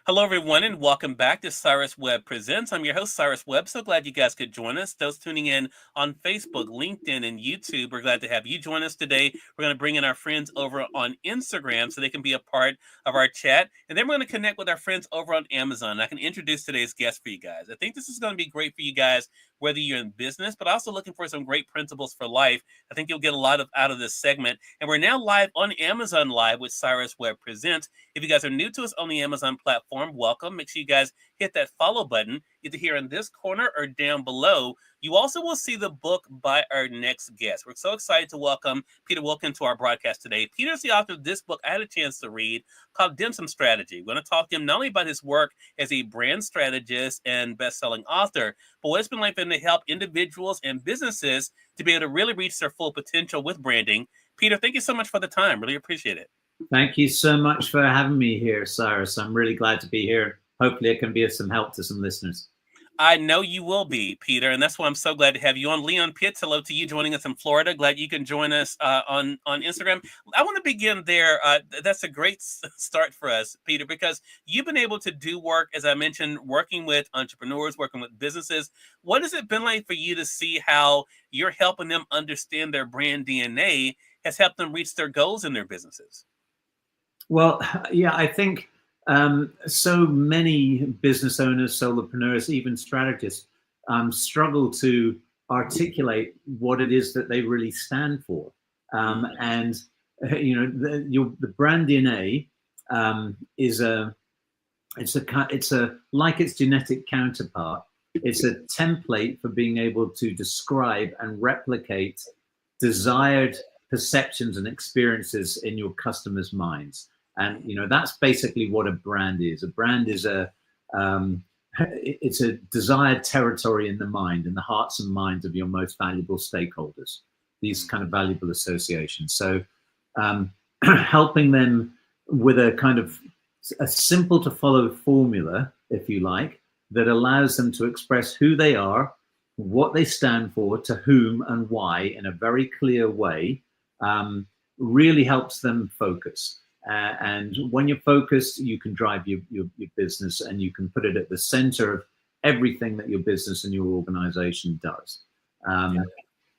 Hello, everyone, and welcome back to Cyrus Webb Presents. I'm your host, Cyrus Webb. So glad you guys could join us. Those tuning in on Facebook, LinkedIn, and YouTube, we're glad to have you join us today. We're going to bring in our friends over on Instagram so they can be a part of our chat. And then we're going to connect with our friends over on Amazon. I can introduce today's guest for you guys. I think this is going to be great for you guys, whether you're in business, but also looking for some great principles for life. I think you'll get a lot out of this segment. And we're now live on Amazon Live with Cyrus Webb Presents. If you guys are new to us on the Amazon platform, welcome. Make sure you guys hit that follow button either here in this corner or down below. You also will see the book by our next guest. We're so excited to welcome Peter Wilkin to our broadcast today. Peter's the author of this book I had a chance to read called Dim Sum Strategy. We're going to talk to him not only about his work as a brand strategist and best-selling author, but what it's been like for him to help individuals and businesses to be able to really reach their full potential with branding. Peter, thank you so much for the time. Really appreciate it. Thank you so much for having me here, Cyrus. I'm really glad to be here. Hopefully it can be of some help to some listeners. I know you will be, Peter, and that's why I'm so glad to have you on. Leon Pitts, hello to you joining us in Florida. Glad you can join us on Instagram. I want to begin there. That's a great start for us, Peter, because you've been able to do work, as I mentioned, working with entrepreneurs, working with businesses. What has it been like for you to see how you're helping them understand their brand DNA has helped them reach their goals in their businesses? Well, yeah, I think so many business owners, solopreneurs, even strategists struggle to articulate what it is that they really stand for. And the brand DNA is like its genetic counterpart. It's a template for being able to describe and replicate desired perceptions and experiences in your customers' minds. And that's basically what a brand is. A brand is it's a desired territory in the mind, in the hearts and minds of your most valuable stakeholders, these kind of valuable associations. So helping them with a kind of a simple to follow formula, if you like, that allows them to express who they are, what they stand for, to whom and why in a very clear way, really helps them focus. And when you're focused, you can drive your business, and you can put it at the center of everything that your business and your organization does.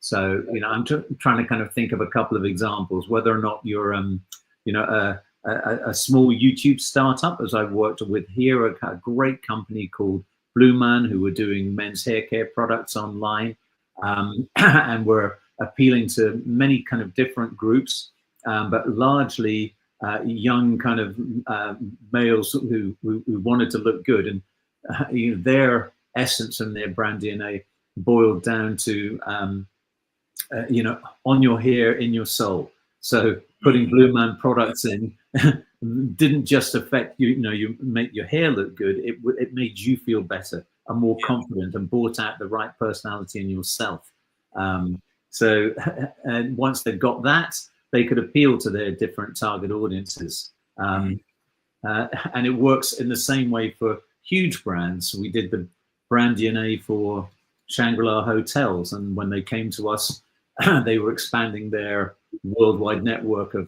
So, I'm trying to kind of think of a couple of examples, whether or not you're, a small YouTube startup, as I've worked with here, a great company called Blue Man, who were doing men's hair care products online, and were appealing to many kind of different groups, but largely young kind of males who wanted to look good. And their essence and their brand DNA boiled down to, on your hair, in your soul. So putting Blue Man products in didn't just affect you make your hair look good. It made you feel better and more confident, and brought out the right personality in yourself. So and once they've got that, they could appeal to their different target audiences. And it works in the same way for huge brands. We did the brand DNA for Shangri-La hotels, and when they came to us, they were expanding their worldwide network of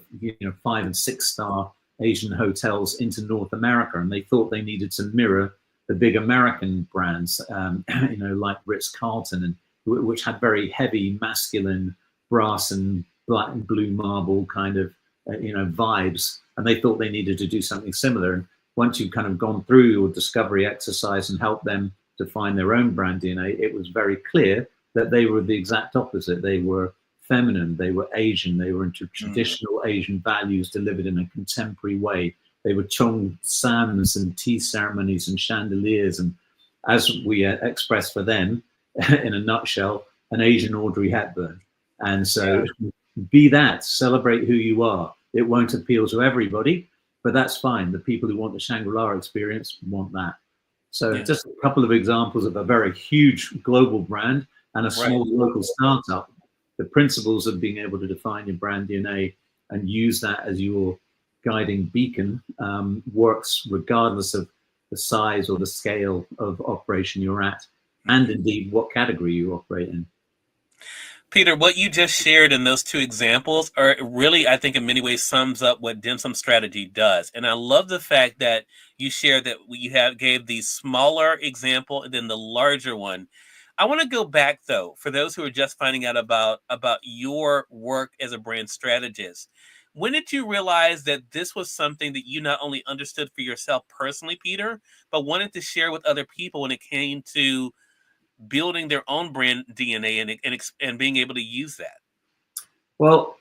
5 and 6 star Asian hotels into North America, and they thought they needed to mirror the big American brands, like Ritz-Carlton, and which had very heavy masculine brass and black and blue marble kind of vibes, and they thought they needed to do something similar. And once you've kind of gone through your discovery exercise and helped them to find their own brand DNA, it was very clear that they were the exact opposite. They were feminine, they were Asian, they were into traditional Asian values delivered in a contemporary way. They were chong sams and tea ceremonies and chandeliers, and as we expressed for them, in a nutshell, an Asian Audrey Hepburn. And so be that, celebrate who you are. It won't appeal to everybody, but that's fine. The people who want the Shangri-La experience want that. So just a couple of examples of a very huge global brand and a small local startup. The principles of being able to define your brand DNA and use that as your guiding beacon works regardless of the size or the scale of operation you're at, and indeed what category you operate in. Peter, what you just shared in those two examples are really, I think, in many ways sums up what dim sum strategy does. And I love the fact that you shared that gave the smaller example and then the larger one. I want to go back though, for those who are just finding out about your work as a brand strategist. When did you realize that this was something that you not only understood for yourself personally, Peter, but wanted to share with other people when it came to building their own brand DNA and being able to use that? Well,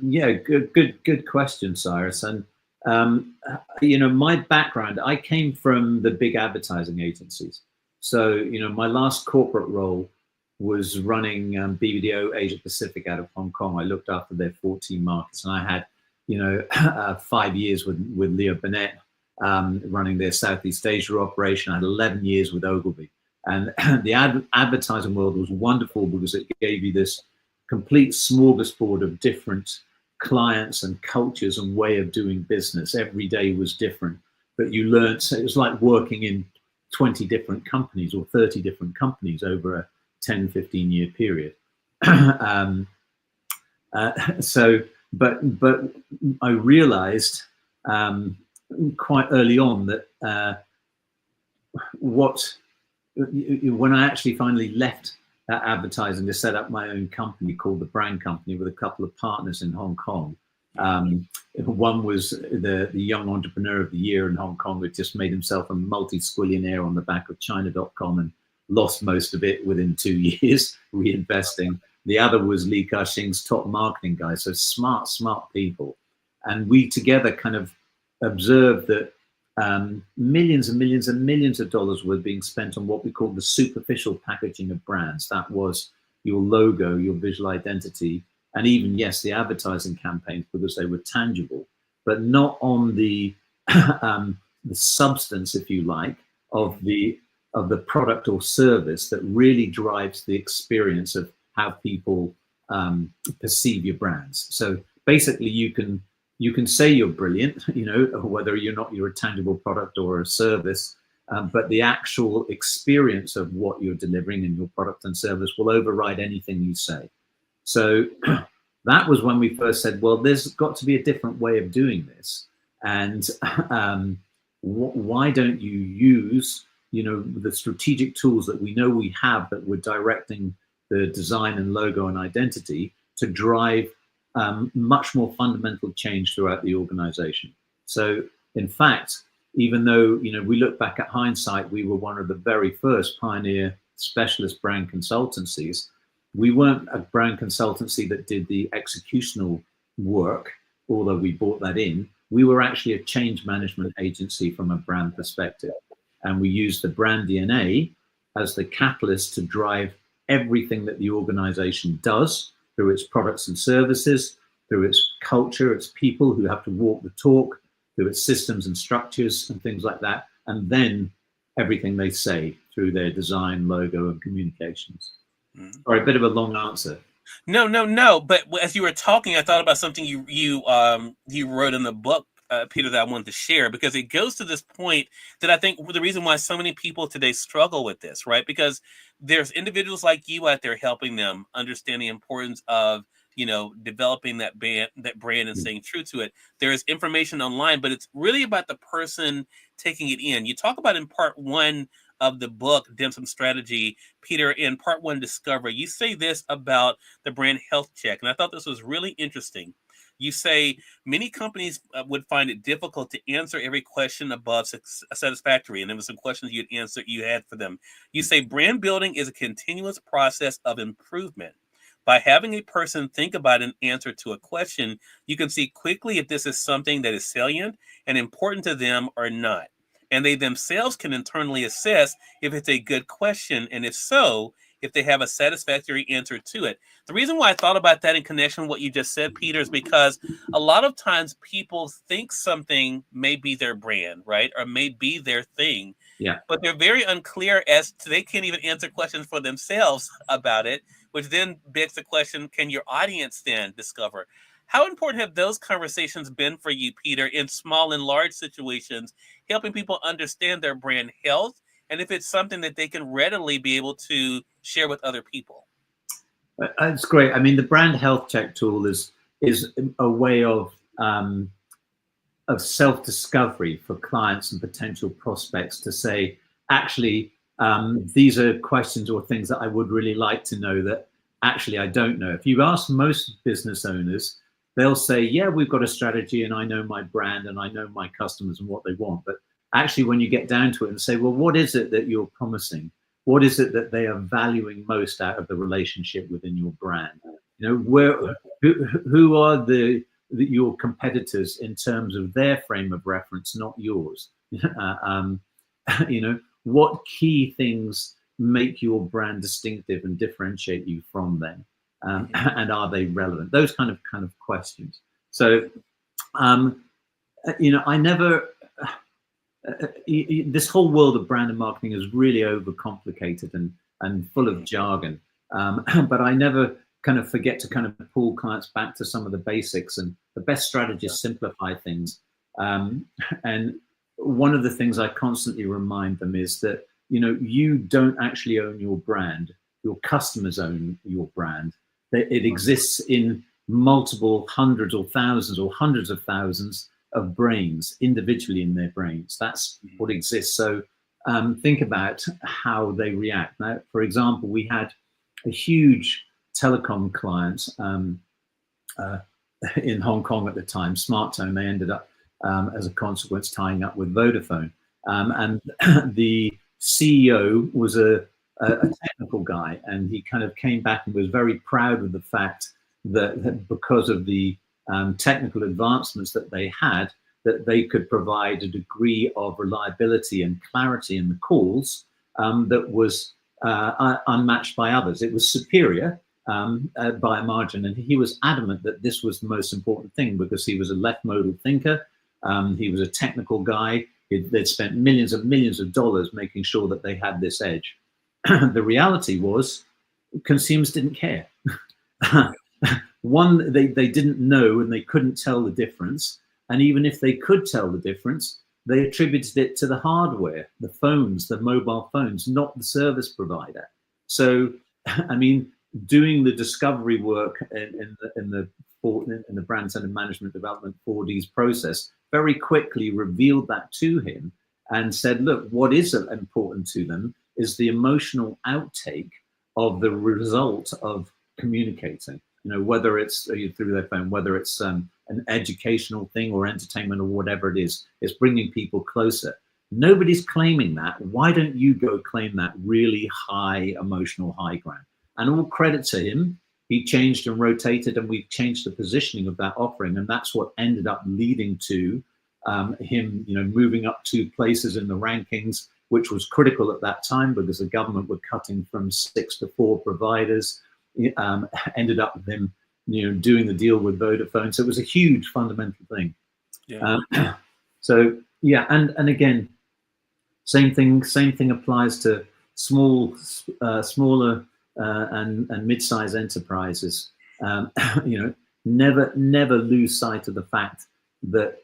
yeah, good question, Cyrus. And my background, I came from the big advertising agencies. So, my last corporate role was running BBDO Asia Pacific out of Hong Kong. I looked after their 14 markets, and I had, 5 years with Leo Burnett running their Southeast Asia operation. I had 11 years with Ogilvy, and the advertising world was wonderful because it gave you this complete smorgasbord of different clients and cultures and way of doing business. Every day was different, but you learned. So it was like working in 20 different companies or 30 different companies over a 10, 15 year period. But I realized quite early on that when I actually finally left that advertising to set up my own company called the Brand Company with a couple of partners in Hong Kong. One was the Young Entrepreneur of the Year in Hong Kong, who had just made himself a multi-squillionaire on the back of China.com and lost most of it within 2 years reinvesting. The other was Li Ka-shing's top marketing guy. So smart people. And we together kind of observed that millions and millions and millions of dollars were being spent on what we call the superficial packaging of brands. That was your logo, your visual identity, and even, yes, the advertising campaigns, because they were tangible, but not on the substance, if you like, of the product or service that really drives the experience of how people perceive your brands. So basically, you can say you're brilliant, whether you're a tangible product or a service, but the actual experience of what you're delivering in your product and service will override anything you say. So that was when we first said, well, there's got to be a different way of doing this. And why don't you use, the strategic tools that we know we have that we're directing the design and logo and identity to drive much more fundamental change throughout the organization. So in fact, even though, we look back at hindsight, we were one of the very first pioneer specialist brand consultancies. We weren't a brand consultancy that did the executional work, although we brought that in. We were actually a change management agency from a brand perspective. And we used the brand DNA as the catalyst to drive everything that the organization does through its products and services, through its culture, its people who have to walk the talk, through its systems and structures and things like that, and then everything they say through their design, logo, and communications. Sorry, a bit of a long answer. No. But as you were talking, I thought about something you wrote in the book, Peter, that I wanted to share, because it goes to this point that I think the reason why so many people today struggle with this, right? Because there's individuals like you out there helping them understand the importance of, developing that brand and staying true to it. There is information online, but it's really about the person taking it in. You talk about in part 1 of the book, Dim Sum Strategy, Peter, in part 1, Discover, you say this about the brand health check. And I thought this was really interesting. You say many companies would find it difficult to answer every question above satisfactory. And there were some questions you had for them. You say brand building is a continuous process of improvement. By having a person think about an answer to a question, you can see quickly if this is something that is salient and important to them or not. And they themselves can internally assess if it's a good question, and if so, if they have a satisfactory answer to it. The reason why I thought about that in connection with what you just said, Peter, is because a lot of times people think something may be their brand, right? Or may be their thing. Yeah. But they're very unclear as to, they can't even answer questions for themselves about it, which then begs the question, can your audience then discover? How important have those conversations been for you, Peter, in small and large situations, helping people understand their brand health, and if it's something that they can readily be able to share with other people? It's great. I mean, the brand health check tool is a way of self-discovery for clients and potential prospects to say, actually, these are questions or things that I would really like to know that actually I don't know. If you ask most business owners, they'll say, yeah, we've got a strategy and I know my brand and I know my customers and what they want. But actually, when you get down to it and say, well, what is it that you're promising? What is it that they are valuing most out of the relationship within your brand? You know, who are your competitors in terms of their frame of reference, not yours? You know, what key things make your brand distinctive and differentiate you from them? And are they relevant? Those kind of questions. So, you know, I never. This whole world of brand and marketing is really overcomplicated and full of jargon. But I never kind of forget to kind of pull clients back to some of the basics, and the best strategists simplify things. And one of the things I constantly remind them is that, you know, you don't actually own your brand. Your customers own your brand. It exists in multiple hundreds or thousands or hundreds of thousands of brains individually in their brains. That's what exists. So think about how they react. Now, for example, we had a huge telecom client in Hong Kong at the time, SmartTone. They ended up, as a consequence, tying up with Vodafone. And the CEO was a technical guy, and he kind of came back and was very proud of the fact that because of the technical advancements that they had, that they could provide a degree of reliability and clarity in the calls that was unmatched by others. It was superior by a margin, and he was adamant that this was the most important thing because he was a left modal thinker. He was a technical guy. They'd spent millions of dollars making sure that they had this edge. The reality was consumers didn't care. One, they didn't know and they couldn't tell the difference. And even if they could tell the difference, they attributed it to the hardware, the phones, the mobile phones, not the service provider. So, I mean, doing the discovery work in the brand center management development 4D's process very quickly revealed that to him and said, look, what is important to them is the emotional outtake of the result of communicating. You know, whether it's through their phone, whether it's an educational thing or entertainment or whatever it is, it's bringing people closer. Nobody's claiming that. Why don't you go claim that really high emotional high ground? And all credit to him. He changed and rotated, and we've changed the positioning of that offering, and that's what ended up leading to him, you know, moving up 2 places in the rankings, which was critical at that time because the government were cutting from 6 to 4 providers. Ended up with him, you know, doing the deal with Vodafone. So it was a huge fundamental thing. Yeah. So yeah, and again, same thing applies to smaller and mid-sized enterprises. You know, never lose sight of the fact that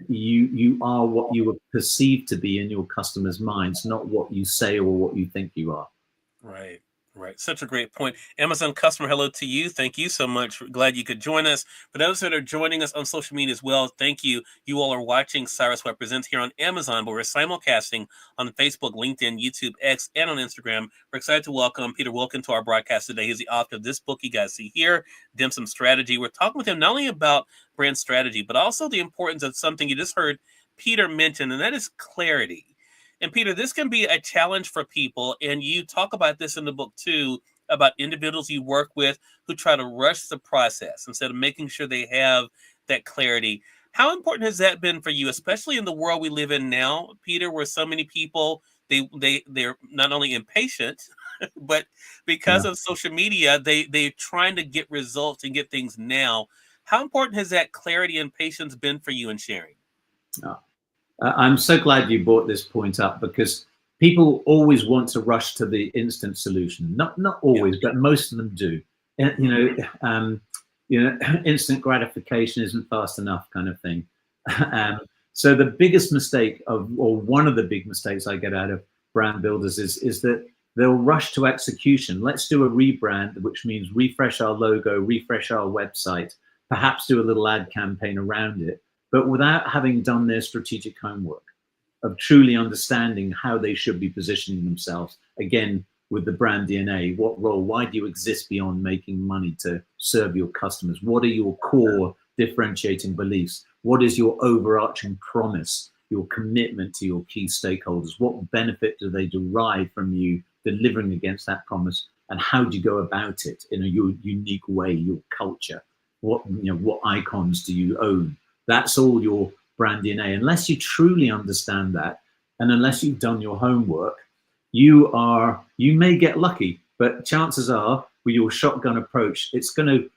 you are what you are perceived to be in your customers' minds, not what you say or what you think you are. Right. Right. Such a great point. Amazon customer, hello to you. Thank you so much. Glad you could join us. For those that are joining us on social media as well, thank you. You all are watching Cyrus Webb Presents here on Amazon, but we're simulcasting on Facebook, LinkedIn, YouTube, X, and on Instagram. We're excited to welcome Peter Wilkin to our broadcast today. He's the author of this book you guys see here, Dim Sum Strategy. We're talking with him not only about brand strategy, but also the importance of something you just heard Peter mention, and that is clarity. And Peter, this can be a challenge for people, and you talk about this in the book too, about individuals you work with who try to rush the process instead of making sure they have that clarity. How important has that been for you, especially in the world we live in now, Peter, where so many people, they're not only impatient, but because of social media, they're trying to get results and get things now. How important has that clarity and patience been for you in sharing? I'm so glad you brought this point up because people always want to rush to the instant solution. Not always, but most of them do. You know, instant gratification isn't fast enough, kind of thing. So the biggest mistake or one of the big mistakes I get out of brand builders is that they'll rush to execution. Let's do a rebrand, which means refresh our logo, refresh our website, perhaps do a little ad campaign around it, but without having done their strategic homework of truly understanding how they should be positioning themselves. Again, with the brand DNA, what role, why do you exist beyond making money to serve your customers? What are your core differentiating beliefs? What is your overarching promise, your commitment to your key stakeholders? What benefit do they derive from you delivering against that promise? And how do you go about it in a unique way, your culture? What icons do you own? That's all your brand DNA. Unless you truly understand that, and unless you've done your homework, you may get lucky, but chances are with your shotgun approach, it's going to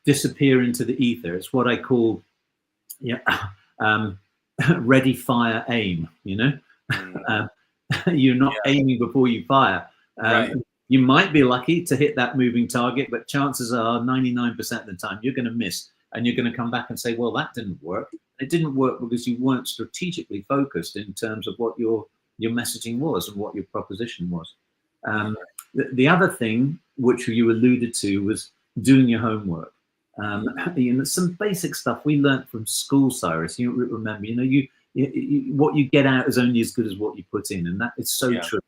disappear into the ether. It's what I call ready, fire, aim. You're not aiming before you fire. Right. You might be lucky to hit that moving target, but chances are 99% of the time you're going to miss, and you're going to come back and say, well, that didn't work. It didn't work because you weren't strategically focused in terms of what your messaging was and what your proposition was. The other thing, which you alluded to, was doing your homework. Some basic stuff we learned from school, Cyrus. You remember, what you get out is only as good as what you put in, and that is so true.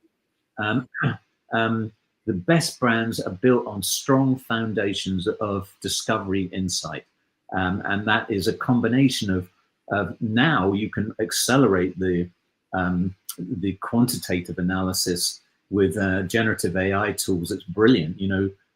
The best brands are built on strong foundations of discovery, insight, and that is a combination of now you can accelerate the quantitative analysis with generative AI tools. It's brilliant.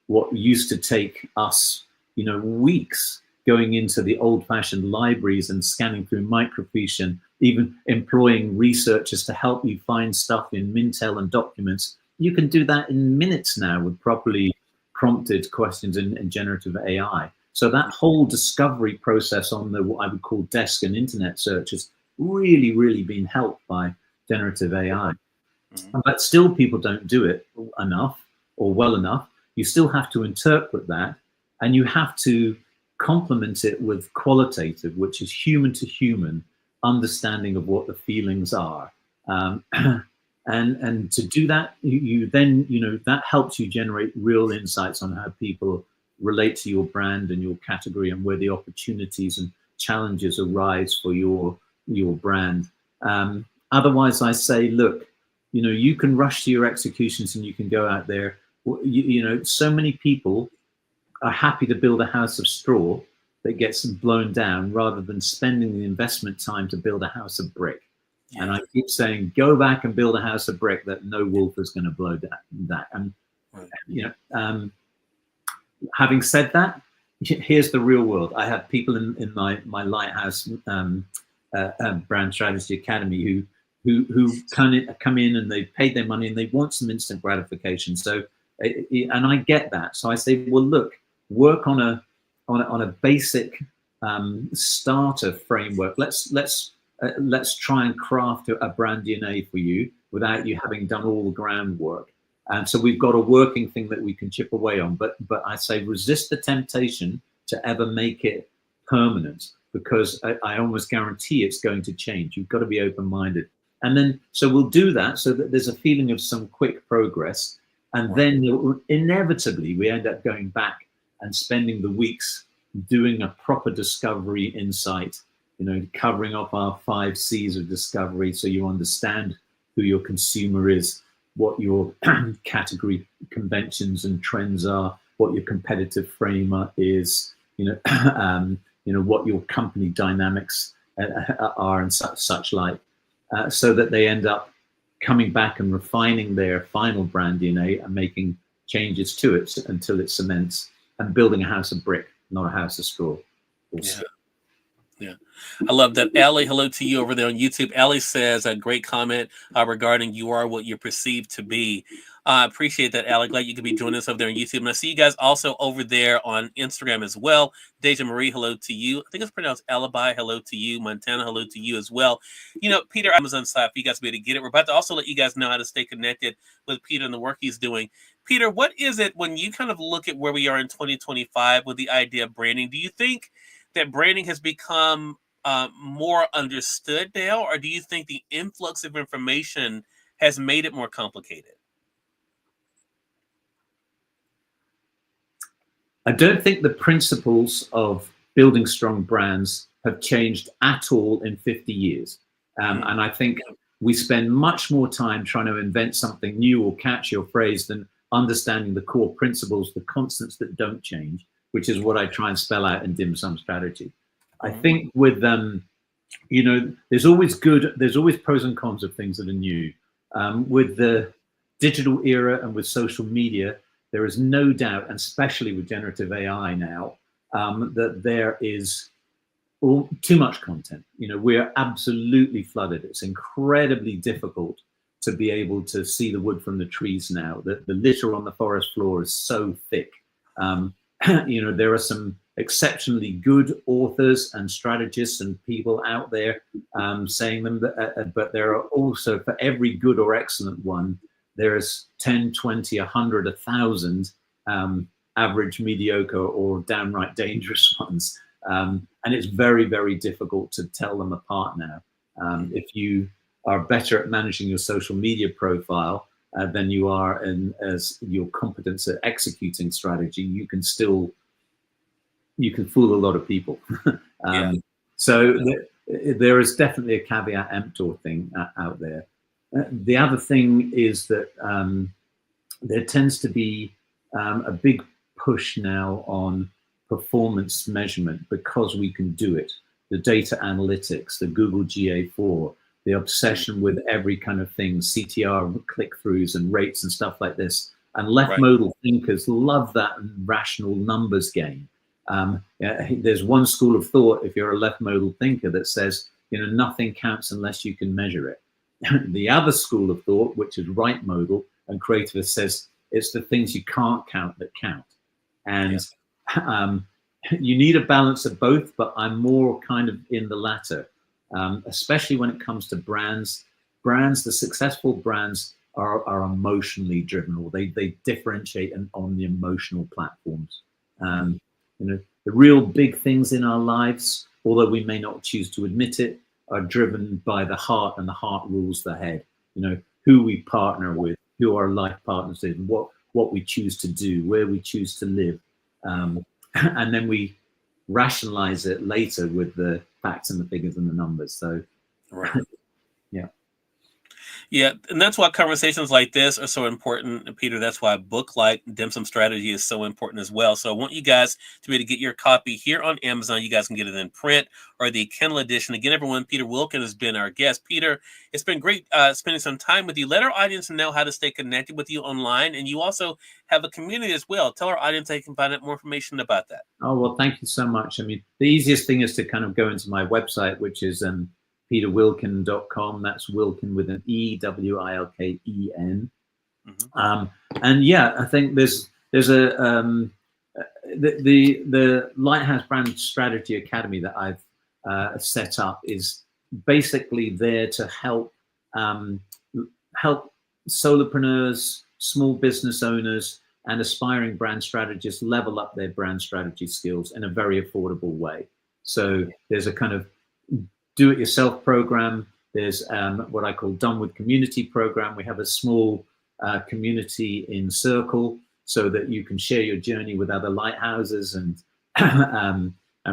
What used to take us, weeks going into the old-fashioned libraries and scanning through microfiche and even employing researchers to help you find stuff in Mintel and documents. You can do that in minutes now with properly prompted questions in generative AI. So that whole discovery process on what I would call desk and internet search has really, really been helped by generative AI. But still people don't do it enough or well enough. You still have to interpret that, and you have to complement it with qualitative, which is human to human understanding of what the feelings are. And to do that, you then, that helps you generate real insights on how people relate to your brand and your category, and where the opportunities and challenges arise for your brand. Otherwise, I say, look, you can rush to your executions and you can go out there. So many people are happy to build a house of straw that gets blown down rather than spending the investment time to build a house of brick. And I keep saying, go back and build a house of brick that no wolf is going to blow that. And having said that, here's the real world. I have people in my Lighthouse Brand Strategy Academy who come in and they've paid their money and they want some instant gratification. So, and I get that. So I say, well, look, work on a basic starter framework. Let's try and craft a brand DNA for you without you having done all the groundwork. And so we've got a working thing that we can chip away on. But I say resist the temptation to ever make it permanent, because I almost guarantee it's going to change. You've got to be open-minded. And then, so we'll do that so that there's a feeling of some quick progress. And then inevitably we end up going back and spending the weeks doing a proper discovery insight, covering off our 5 C's of discovery, so you understand who your consumer is, what your category conventions and trends are, what your competitive frame is, what your company dynamics are, and such like, so that they end up coming back and refining their final brand DNA and making changes to it until it cements, and building a house of brick, not a house of straw. Yeah. I love that. Allie, hello to you over there on YouTube. Allie says a great comment regarding you are what you're perceived to be. I appreciate that, Allie. Glad you could be joining us over there on YouTube. And I see you guys also over there on Instagram as well. Deja Marie, hello to you. I think it's pronounced Alibi. Hello to you. Montana, hello to you as well. Peter, Amazon side, for you guys to be able to get it. We're about to also let you guys know how to stay connected with Peter and the work he's doing. Peter, what is it when you kind of look at where we are in 2025 with the idea of branding? Do you think that branding has become more understood now, or do you think the influx of information has made it more complicated? I don't think the principles of building strong brands have changed at all in 50 years. And I think we spend much more time trying to invent something new or catchy or phrase than understanding the core principles, the constants that don't change, which is what I try and spell out in Dim Sum Strategy. I think with there's always pros and cons of things that are new. With the digital era and with social media, there is no doubt, and especially with generative AI now, that there is too much content. We're absolutely flooded. It's incredibly difficult to be able to see the wood from the trees now. The litter on the forest floor is so thick. There are some exceptionally good authors and strategists and people out there saying them, but there are also, for every good or excellent one, there's 10, 20, 100, 1,000 average, mediocre, or downright dangerous ones. And it's very, very difficult to tell them apart now. If you are better at managing your social media profile than you are as your competence at executing strategy, you can fool a lot of people. So there is definitely a caveat emptor thing out there. The other thing is that there tends to be a big push now on performance measurement because we can do it. The data analytics, the Google GA4, the obsession with every kind of thing, CTR, click-throughs and rates and stuff like this. And left modal thinkers love that rational numbers game. There's one school of thought, if you're a left modal thinker, that says, nothing counts unless you can measure it. The other school of thought, which is right modal and creativist, says it's the things you can't count that count. And you need a balance of both, but I'm more kind of in the latter, especially when it comes to brands. The successful brands are emotionally driven, or they differentiate on the emotional platforms. The real big things in our lives, although we may not choose to admit it, are driven by the heart, and the heart rules the head. Who we partner with, who our life partners is, what we choose to do, where we choose to live. And then we rationalize it later with the facts and the figures and the numbers. So, Yeah, and that's why conversations like this are so important, Peter. That's why a book like Dim Sum Strategy is so important as well. So I want you guys to be able to get your copy here on Amazon. You guys can get it in print or the Kindle edition. Again, everyone, Peter Wilkin has been our guest. Peter, it's been great spending some time with you. Let our audience know how to stay connected with you online. And you also have a community as well. Tell our audience they can find out more information about that. Oh, well, thank you so much. I mean, the easiest thing is to kind of go into my website, which is peterwilken.com. That's Wilken with an E, Wilken. And yeah, I think there's a the Lighthouse Brand Strategy Academy that I've set up is basically there to help solopreneurs, small business owners, and aspiring brand strategists level up their brand strategy skills in a very affordable way. So there's a kind of do-it-yourself program. There's what I call Done with Community program. We have a small community in Circle so that you can share your journey with other lighthouses, and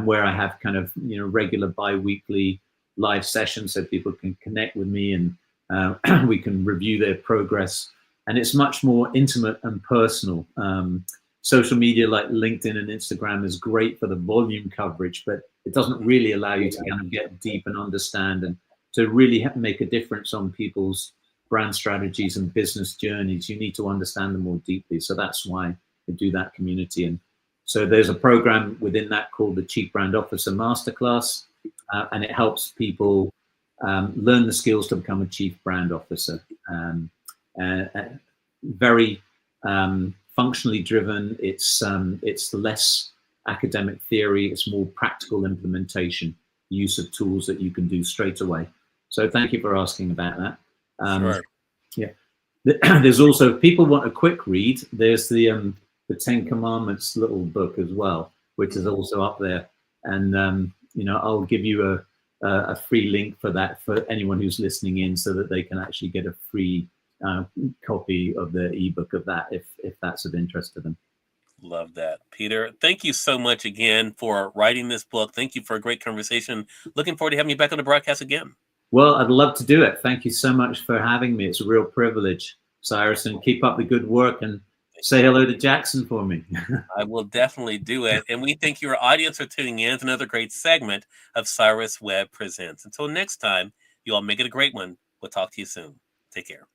where I have kind of regular bi-weekly live sessions so people can connect with me and we can review their progress. And it's much more intimate and personal. Social media like LinkedIn and Instagram is great for the volume coverage, but it doesn't really allow you to kind of get deep and understand, and to really make a difference on people's brand strategies and business journeys. You need to understand them more deeply. So that's why I do that community. And so there's a program within that called the Chief Brand Officer Masterclass, and it helps people learn the skills to become a Chief Brand Officer. Very functionally driven. It's less academic theory. It's more practical implementation, use of tools that you can do straight away. So thank you for asking about that. Sure. Yeah. There's also, if people want a quick read, there's the 10 Commandments little book as well, which is also up there. And I'll give you a free link for that for anyone who's listening in, so that they can actually get a free copy of the ebook of that if that's of interest to them. Love that. Peter, thank you so much again for writing this book. Thank you for a great conversation. Looking forward to having you back on the broadcast again. Well, I'd love to do it. Thank you so much for having me. It's a real privilege, Cyrus, and keep up the good work and say hello to Jackson for me. I will definitely do it. And we thank your audience for tuning in to another great segment of Cyrus Webb Presents. Until next time, you all make it a great one. We'll talk to you soon. Take care.